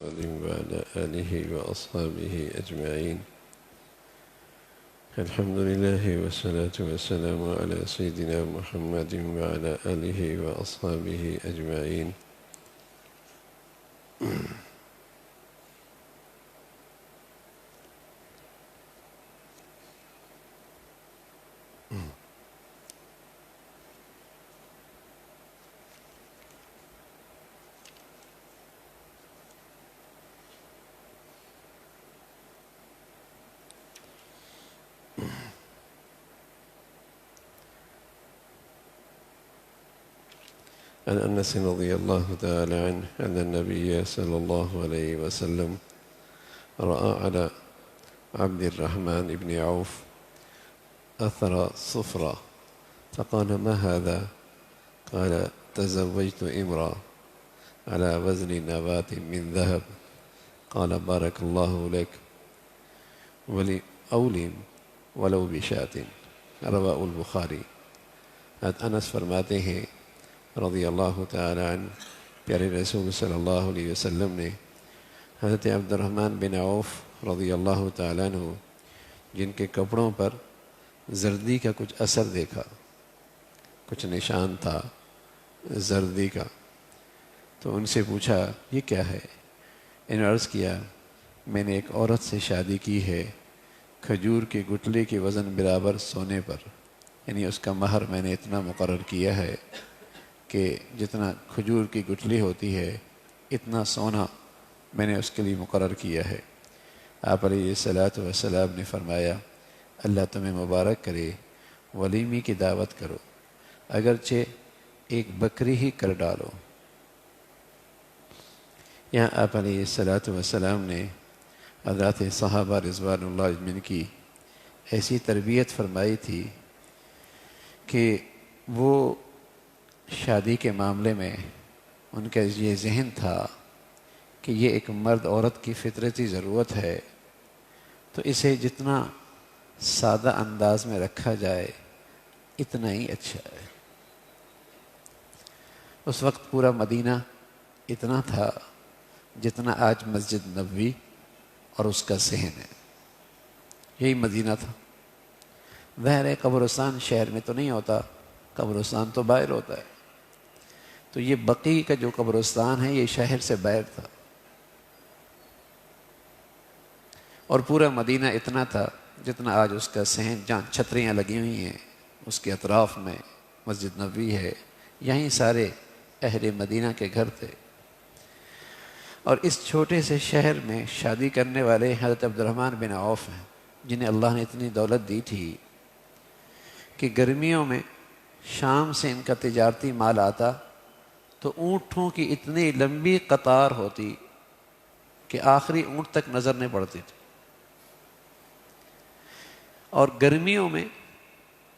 وعلى آله وأصحابه أجمعين. الحمد لله والصلاة والسلام على سيدنا محمد وعلى آله وأصحابه أجمعين. عن أنس رضي الله تعالى عنه أن النبي صلى الله عليه وسلم رأى على عبد الرحمن بن عوف أثر صفرة فقال: ما هذا؟ قال: تزوجت امرأة على وزن نبات من ذهب. قال: بارك الله لك ولأولم ولو بشاة. رواه البخاری. انس فرماتے ہیں رضی اللہ تعالی عنہ، پیارے رسول صلی اللہ علیہ وسلم نے حضرت عبد الرحمن بن عوف رضی اللہ تعالی عنہ جن کے کپڑوں پر زردی کا کچھ اثر دیکھا، کچھ نشان تھا زردی کا، تو ان سے پوچھا یہ کیا ہے؟ انہوں نے عرض کیا میں نے ایک عورت سے شادی کی ہے کھجور کے گٹلے کے وزن برابر سونے پر، یعنی اس کا مہر میں نے اتنا مقرر کیا ہے کہ جتنا کھجور کی گٹلی ہوتی ہے اتنا سونا میں نے اس کے لیے مقرر کیا ہے۔ آپ علیہ الصلوۃ والسلام نے فرمایا اللہ تمہیں مبارک کرے، ولیمی کی دعوت کرو، اگرچہ ایک بکری ہی کر ڈالو۔ یہاں آپ علیہ الصلوۃ والسلام نے حضرات صحابہ رضوان اللہ اجمعین کی ایسی تربیت فرمائی تھی کہ وہ شادی کے معاملے میں ان کا یہ ذہن تھا کہ یہ ایک مرد عورت کی فطرتی ضرورت ہے، تو اسے جتنا سادہ انداز میں رکھا جائے اتنا ہی اچھا ہے۔ اس وقت پورا مدینہ اتنا تھا جتنا آج مسجد نبوی اور اس کا صحن ہے، یہی مدینہ تھا۔ ظاہر ہے قبرستان شہر میں تو نہیں ہوتا، قبرستان تو باہر ہوتا ہے، تو یہ بقیع کا جو قبرستان ہے یہ شہر سے باہر تھا، اور پورا مدینہ اتنا تھا جتنا آج اس کا صحن، جہاں چھتریاں لگی ہوئی ہیں اس کے اطراف میں مسجد نبوی ہے، یہیں سارے اہل مدینہ کے گھر تھے۔ اور اس چھوٹے سے شہر میں شادی کرنے والے حضرت عبد الرحمن بن عوف ہیں، جنہیں اللہ نے اتنی دولت دی تھی کہ گرمیوں میں شام سے ان کا تجارتی مال آتا تو اونٹوں کی اتنی لمبی قطار ہوتی کہ آخری اونٹ تک نظر نہیں پڑتی تھی، اور گرمیوں میں،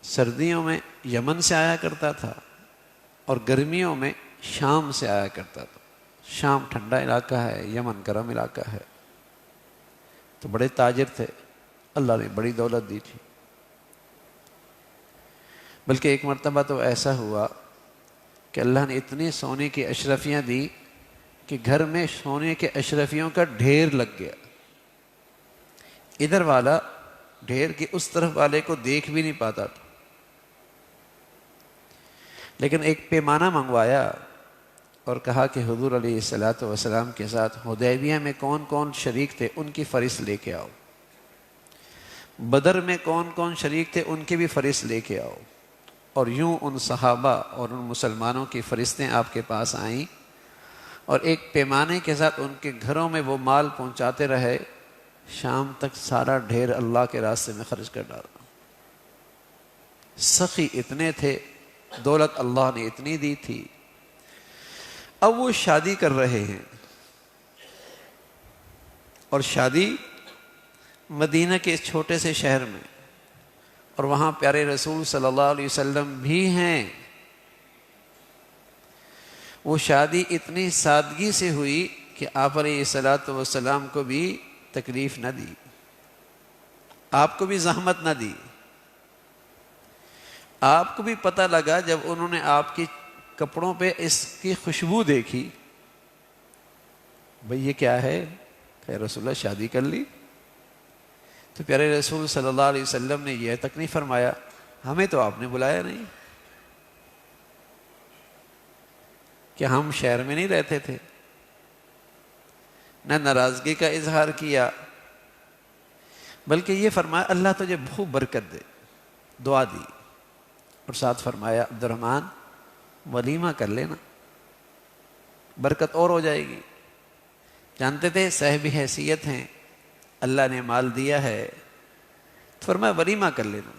سردیوں میں یمن سے آیا کرتا تھا اور گرمیوں میں شام سے آیا کرتا تھا۔ شام ٹھنڈا علاقہ ہے، یمن گرم علاقہ ہے، تو بڑے تاجر تھے، اللہ نے بڑی دولت دی تھی۔ بلکہ ایک مرتبہ تو ایسا ہوا کہ اللہ نے اتنی سونے کی اشرفیاں دی کہ گھر میں سونے کے اشرفیوں کا ڈھیر لگ گیا، ادھر والا ڈھیر کی اس طرف والے کو دیکھ بھی نہیں پاتا تھا۔ لیکن ایک پیمانہ منگوایا اور کہا کہ حضور علیہ الصلوۃ والسلام کے ساتھ حدیبیہ میں کون کون شریک تھے ان کی فہرست لے کے آؤ، بدر میں کون کون شریک تھے ان کی بھی فہرست لے کے آؤ۔ اور یوں ان صحابہ اور ان مسلمانوں کی فہرستیں آپ کے پاس آئیں، اور ایک پیمانے کے ساتھ ان کے گھروں میں وہ مال پہنچاتے رہے، شام تک سارا ڈھیر اللہ کے راستے میں خرچ کر ڈالا۔ سخی اتنے تھے، دولت اللہ نے اتنی دی تھی۔ اب وہ شادی کر رہے ہیں، اور شادی مدینہ کے اس چھوٹے سے شہر میں، اور وہاں پیارے رسول صلی اللہ علیہ وسلم بھی ہیں۔ وہ شادی اتنی سادگی سے ہوئی کہ آپ علیہ الصلوۃ والسلام کو بھی تکلیف نہ دی، آپ کو بھی زحمت نہ دی۔ آپ کو بھی پتہ لگا جب انہوں نے آپ کی کپڑوں پہ اس کی خوشبو دیکھی بھئی یہ کیا ہے؟ کہ رسول اللہ شادی کر لی؟ تو پیارے رسول صلی اللہ علیہ وسلم نے یہ تک نہیں فرمایا ہمیں تو آپ نے بلایا نہیں، کہ ہم شہر میں نہیں رہتے تھے؟ نہ ناراضگی کا اظہار کیا، بلکہ یہ فرمایا اللہ تجھے بہت برکت دے، دعا دی، اور ساتھ فرمایا عبد الرحمن ولیمہ کر لینا، برکت اور ہو جائے گی۔ جانتے تھے صاحب حیثیت ہیں، اللہ نے مال دیا ہے، تو فرمایا ولیمہ کر لینا،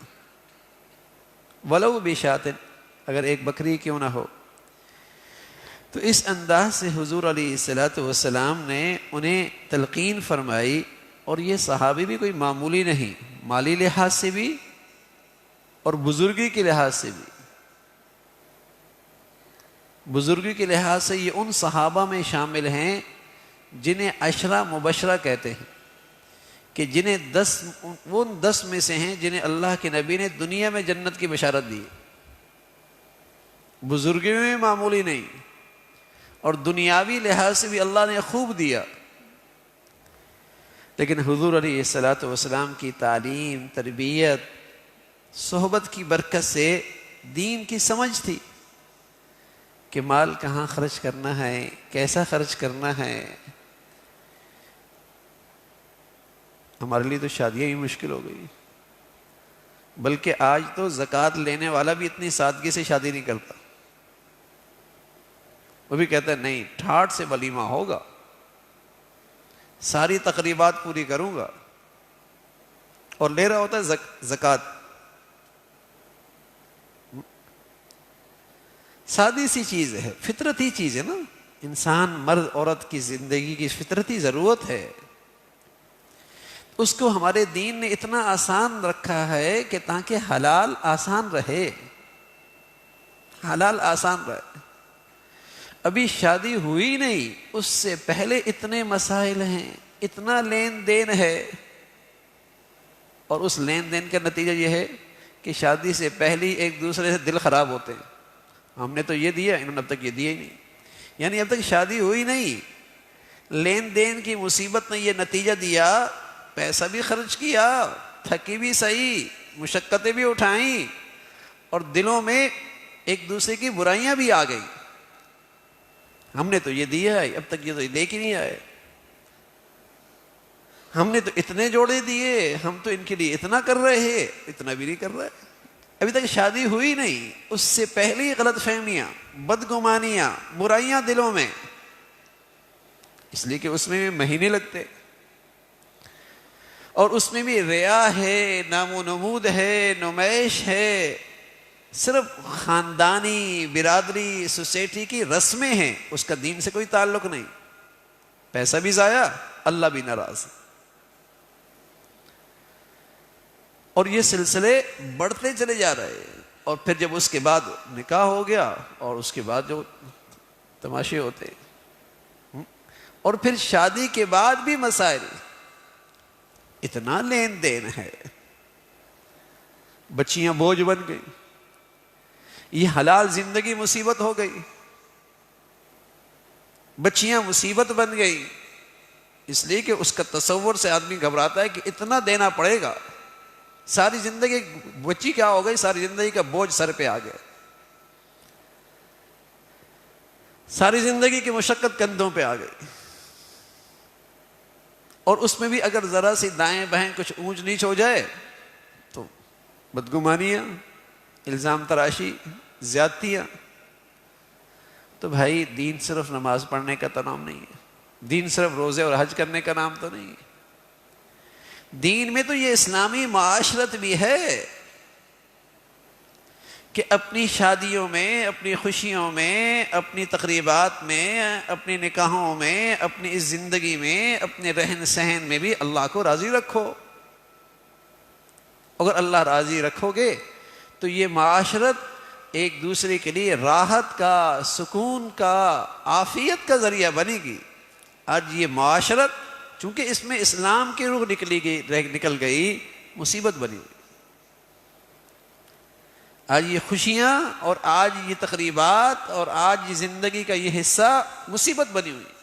ولو بشات، اگر ایک بکری کیوں نہ ہو۔ تو اس انداز سے حضور علیہ السلام نے انہیں تلقین فرمائی، اور یہ صحابی بھی کوئی معمولی نہیں، مالی لحاظ سے بھی اور بزرگی کے لحاظ سے بھی۔ بزرگی کے لحاظ سے یہ ان صحابہ میں شامل ہیں جنہیں عشرہ مبشرہ کہتے ہیں، کہ جنہیں 10 میں سے ہیں جنہیں اللہ کے نبی نے دنیا میں جنت کی بشارت دی۔ بزرگی میں معمولی نہیں، اور دنیاوی لحاظ سے بھی اللہ نے خوب دیا۔ لیکن حضور علیہ السلام کی تعلیم، تربیت، صحبت کی برکت سے دین کی سمجھ تھی کہ مال کہاں خرچ کرنا ہے، کیسا خرچ کرنا ہے۔ ہمارے لیے تو شادیاں ہی مشکل ہو گئی، بلکہ آج تو زکوٰۃ لینے والا بھی اتنی سادگی سے شادی نہیں کرتا، وہ بھی کہتا ہے نہیں ٹھاٹ سے ولیمہ ہوگا، ساری تقریبات پوری کروں گا، اور لے رہا ہوتا ہے زکوٰۃ۔ سادی سی چیز ہے، فطرتی چیز ہے نا، انسان مرد عورت کی زندگی کی فطرتی ضرورت ہے، اس کو ہمارے دین نے اتنا آسان رکھا ہے کہ تاکہ حلال آسان رہے، حلال آسان رہے۔ ابھی شادی ہوئی نہیں، اس سے پہلے اتنے مسائل ہیں، اتنا لین دین ہے، اور اس لین دین کا نتیجہ یہ ہے کہ شادی سے پہلے ایک دوسرے سے دل خراب ہوتے ہیں، ہم نے تو یہ دیا، انہوں نے اب تک یہ دیا ہی نہیں، یعنی اب تک شادی ہوئی نہیں، لین دین کی مصیبت نے یہ نتیجہ دیا، پیسہ بھی خرچ کیا، تھکی بھی صحیح، مشقتیں بھی اٹھائیں، اور دلوں میں ایک دوسرے کی برائیاں بھی آ گئیں۔ ہم نے تو یہ دیا ہے، اب تک یہ تو لے کے نہیں آئے، ہم نے تو اتنے جوڑے دیے، ہم تو ان کے لیے اتنا کر رہے ہیں، اتنا بھی نہیں کر رہے، ابھی تک شادی ہوئی نہیں، اس سے پہلے ہی غلط فہمیاں، بدگمانیاں، برائیاں دلوں میں، اس لیے کہ اس میں مہینے لگتے، اور اس میں بھی ریا ہے، نام و نمود ہے، نمائش ہے، صرف خاندانی، برادری، سوسائٹی کی رسمیں ہیں، اس کا دین سے کوئی تعلق نہیں، پیسہ بھی ضائع، اللہ بھی ناراض۔ اور یہ سلسلے بڑھتے چلے جا رہے ہیں، اور پھر جب اس کے بعد نکاح ہو گیا، اور اس کے بعد جو تماشے ہوتے ہیں، اور پھر شادی کے بعد بھی مسائل، اتنا لین دین ہے، بچیاں بوجھ بن گئی، یہ حلال زندگی مصیبت ہو گئی، بچیاں مصیبت بن گئی، اس لیے کہ اس کا تصور سے آدمی گھبراتا ہے کہ اتنا دینا پڑے گا، ساری زندگی بچی کیا ہو گئی، ساری زندگی کا بوجھ سر پہ آ گیا، ساری زندگی کی مشقت کندھوں پہ آ گئی، اور اس میں بھی اگر ذرا سی دائیں بائیں کچھ اونچ نیچ ہو جائے تو بدگمانیاں، الزام تراشی، زیادتیاں۔ تو بھائی دین صرف نماز پڑھنے کا تو نام نہیں ہے، دین صرف روزے اور حج کرنے کا نام تو نہیں ہے، دین میں تو یہ اسلامی معاشرت بھی ہے کہ اپنی شادیوں میں، اپنی خوشیوں میں، اپنی تقریبات میں، اپنی نکاحوں میں، اپنی اس زندگی میں، اپنے رہن سہن میں بھی اللہ کو راضی رکھو۔ اگر اللہ راضی رکھو گے تو یہ معاشرت ایک دوسرے کے لیے راحت کا، سکون کا، عافیت کا ذریعہ بنے گی۔ آج یہ معاشرت چونکہ اس میں اسلام کی روح نکل گئی، مصیبت بنی ہوئی۔ آج یہ خوشیاں اور آج یہ تقریبات اور آج یہ زندگی کا یہ حصہ مصیبت بنی ہوئی،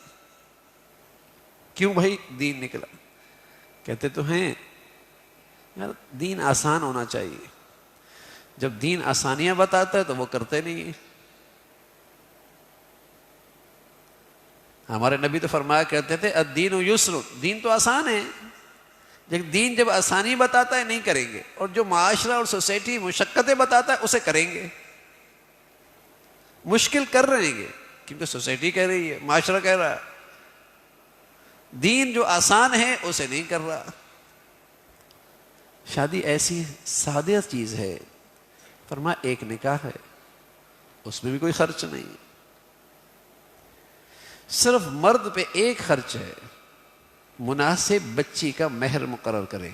کیوں بھائی دین نکلا؟ کہتے تو ہیں یار دین آسان ہونا چاہیے، جب دین آسانیاں بتاتا ہے تو وہ کرتے نہیں ہیں۔ ہمارے نبی تو فرمایا کرتے تھے الدین یسر، دین تو آسان ہے، لیکن دین جب آسانی بتاتا ہے نہیں کریں گے، اور جو معاشرہ اور سوسائٹی مشقتیں بتاتا ہے اسے کریں گے۔ مشکل کر رہے ہیں کیونکہ سوسائٹی کہہ رہی ہے، معاشرہ کہہ رہا ہے، دین جو آسان ہے اسے نہیں کر رہا۔ شادی ایسی سادہ چیز ہے، فرمایا ایک نکاح ہے، اس میں بھی کوئی خرچ نہیں، صرف مرد پہ ایک خرچ ہے، مناسب بچی کا مہر مقرر کرے،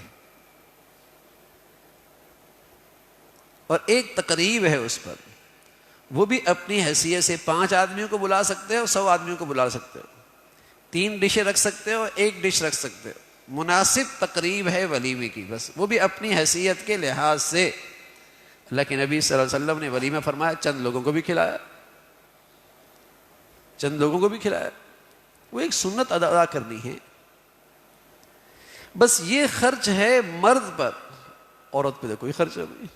اور ایک تقریب ہے اس پر، وہ بھی اپنی حیثیت سے 5 آدمیوں کو بلا سکتے ہو، 100 آدمیوں کو بلا سکتے ہو، 3 ڈشیں رکھ سکتے ہو، 1 ڈش رکھ سکتے ہو، مناسب تقریب ہے ولیمے کی، بس وہ بھی اپنی حیثیت کے لحاظ سے۔ اللہ کے نبی صلی اللہ علیہ وسلم نے ولیمہ فرمایا، چند لوگوں کو بھی کھلایا، چند لوگوں کو بھی کھلایا، وہ ایک سنت ادا کرنی ہے۔ بس یہ خرچ ہے مرد پر، عورت پہ تو کوئی خرچ نہیں۔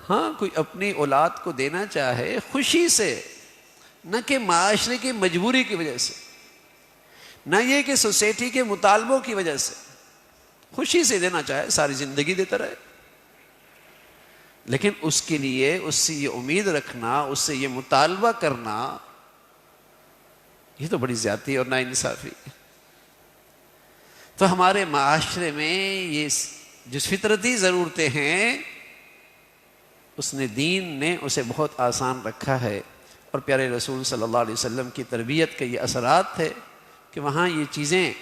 ہاں کوئی اپنی اولاد کو دینا چاہے خوشی سے، نہ کہ معاشرے کی مجبوری کی وجہ سے، نہ یہ کہ سوسائٹی کے مطالبوں کی وجہ سے، خوشی سے دینا چاہے ساری زندگی دیتا رہے، لیکن اس کے لیے اس سے یہ امید رکھنا، اس سے یہ مطالبہ کرنا، یہ تو بڑی زیادتی اور ناانصافی۔ تو ہمارے معاشرے میں یہ جس فطرتی ضرورتیں ہیں، اس نے دین نے اسے بہت آسان رکھا ہے، اور پیارے رسول صلی اللہ علیہ وسلم کی تربیت کے یہ اثرات تھے کہ وہاں یہ چیزیں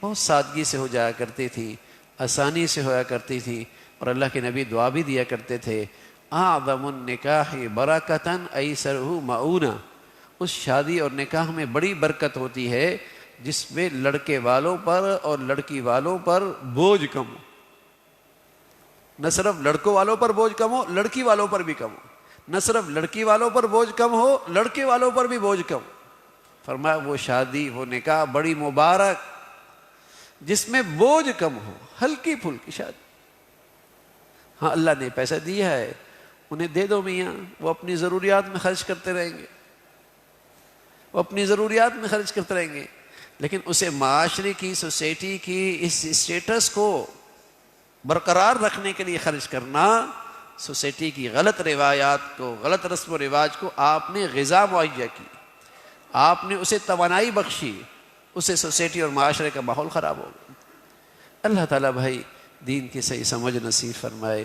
بہت سادگی سے ہو جایا کرتی تھیں، آسانی سے ہویا کرتی تھیں، اور اللہ کے نبی دعا بھی دیا کرتے تھے، اعظم النکاح برکتاً ایسرہ مؤونہ، اس شادی اور نکاح میں بڑی برکت ہوتی ہے جس میں لڑکے والوں پر اور لڑکی والوں پر بوجھ کم ہو، نہ صرف لڑکوں والوں پر بوجھ کم ہو، لڑکی والوں پر بھی کم ہو، نہ صرف لڑکی والوں پر بوجھ کم ہو، لڑکے والوں پر بھی بوجھ کم ہو۔ فرمایا وہ شادی، وہ نکاح بڑی مبارک جس میں بوجھ کم ہو، ہلکی پھلکی شادی۔ ہاں اللہ نے پیسہ دیا ہے، انہیں دے دو میاں، وہ اپنی ضروریات میں خرچ کرتے رہیں گے، وہ اپنی ضروریات میں خرچ کرتے رہیں گے، لیکن اسے معاشرے کی، سوسائٹی کی اس اسٹیٹس کو برقرار رکھنے کے لیے خرچ کرنا، سوسائٹی کی غلط روایات کو، غلط رسم و رواج کو آپ نے غذا مہیا کی، آپ نے اسے توانائی بخشی، اسے سوسائٹی اور معاشرے کا ماحول خراب ہو گیا۔ اللہ تعالیٰ بھائی دین کی صحیح سمجھ نصیب فرمائے۔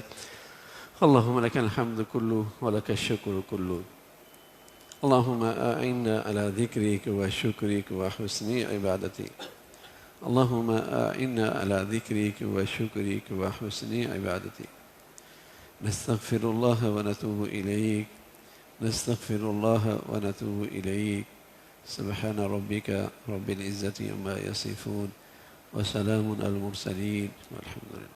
اللہم لک الحمد کلو ولک الشکر کلو، اللہم اعنا علی ذکرک و شکرک و حسن عبادتک، اللہم اعنا علی ذکرک و شکرک و حسن عبادتک، نستغفر اللہ و نتوب الیک، نستغفر اللہ و نتوب الیک، سبحان ربک رب العزة عما یصفون وسلام علی المرسلین والحمد للہ۔